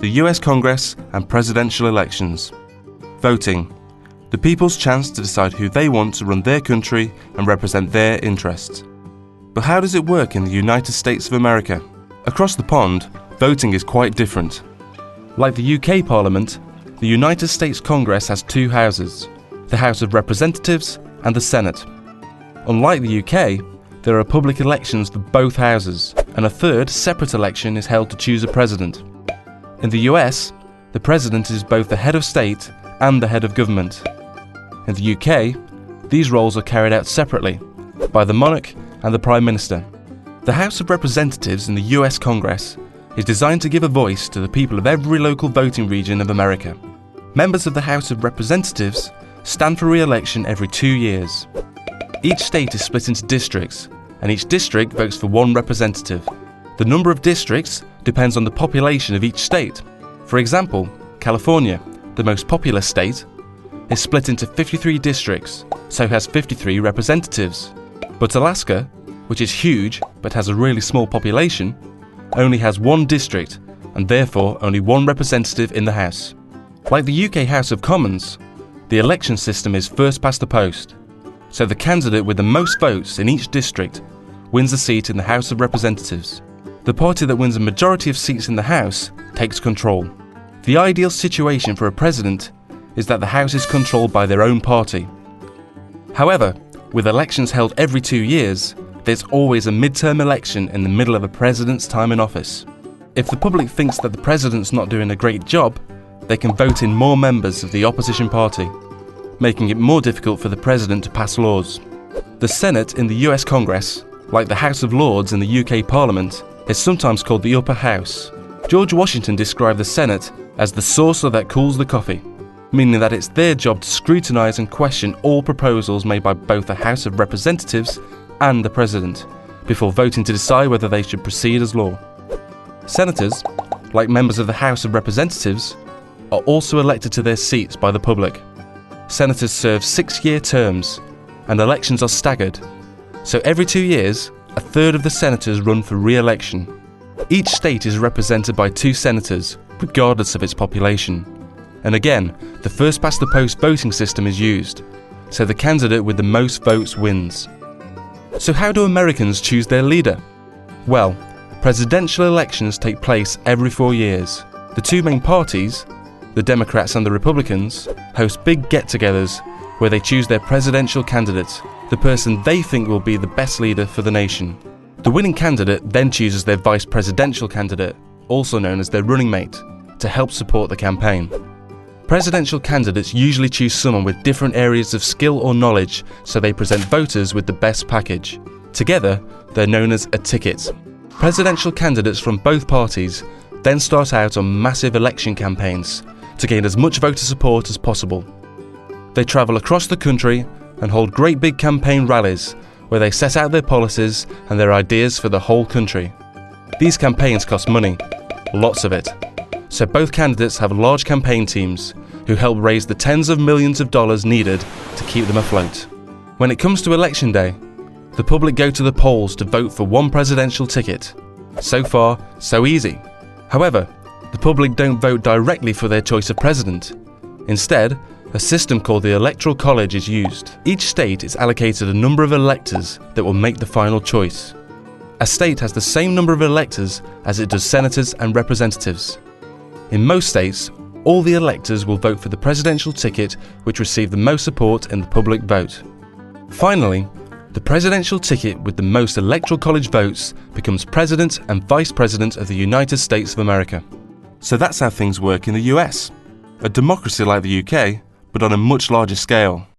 the US Congress and presidential elections. Voting, the people's chance to decide who they want to run their country and represent their interests. But how does it work in the United States of America? Across the pond, voting is quite different. Like the UK Parliament, the United States Congress has two houses, the House of Representatives and the Senate. Unlike the UK, there are public elections for both houses, and a third separate election is held to choose a president. In the US, the president is both the head of state and the head of government. In the UK, these roles are carried out separately by the monarch and the Prime Minister. The House of Representatives in the US Congress is designed to give a voice to the people of every local voting region of America. Members of the House of Representatives stand for re-election every 2 years. Each state is split into districts, and each district votes for one representative. The number of districts depends on the population of each state. For example, California, the most populous state, is split into 53 districts, so has 53 representatives. But Alaska, which is huge but has a really small population, only has one district and therefore only one representative in the House. Like the UK House of Commons, the election system is first past the post, so the candidate with the most votes in each district wins a seat in the House of Representatives. The party that wins a majority of seats in the House takes control. The ideal situation for a president is that the House is controlled by their own party. However, with elections held every 2 years, there's always a midterm election in the middle of a president's time in office. If the public thinks that the president's not doing a great job, they can vote in more members of the opposition party, making it more difficult for the president to pass laws. The Senate in the US Congress, like the House of Lords in the UK Parliament, is sometimes called the upper house. George Washington described the Senate as the saucer that cools the coffee, meaning that it's their job to scrutinise and question all proposals made by both the House of Representatives and the President, before voting to decide whether they should proceed as law. Senators, like members of the House of Representatives, are also elected to their seats by the public. Senators serve 6-year terms, and elections are staggered, so every 2 years, a third of the senators run for re-election. Each state is represented by 2 senators, regardless of its population. And again, the first past the post voting system is used, so the candidate with the most votes wins. So how do Americans choose their leader? Well, presidential elections take place every 4 years. The 2 main parties, the Democrats and the Republicans, host big get-togethers where they choose their presidential candidate, the person they think will be the best leader for the nation. The winning candidate then chooses their vice presidential candidate, also known as their running mate, to help support the campaign. Presidential candidates usually choose someone with different areas of skill or knowledge, so they present voters with the best package. Together, they're known as a ticket. Presidential candidates from both parties then start out on massive election campaigns to gain as much voter support as possible. They travel across the country and hold great big campaign rallies where they set out their policies and their ideas for the whole country. These campaigns cost money, lots of it. So both candidates have large campaign teams who help raise the tens of millions of dollars needed to keep them afloat. When it comes to election day, the public go to the polls to vote for one presidential ticket. So far, so easy. However, the public don't vote directly for their choice of president. Instead, a system called the Electoral College is used. Each state is allocated a number of electors that will make the final choice. A state has the same number of electors as it does senators and representatives. In most states, all the electors will vote for the presidential ticket which received the most support in the public vote. Finally, the presidential ticket with the most Electoral College votes becomes President and Vice President of the United States of America. So that's how things work in the US. A democracy like the UK, but on a much larger scale.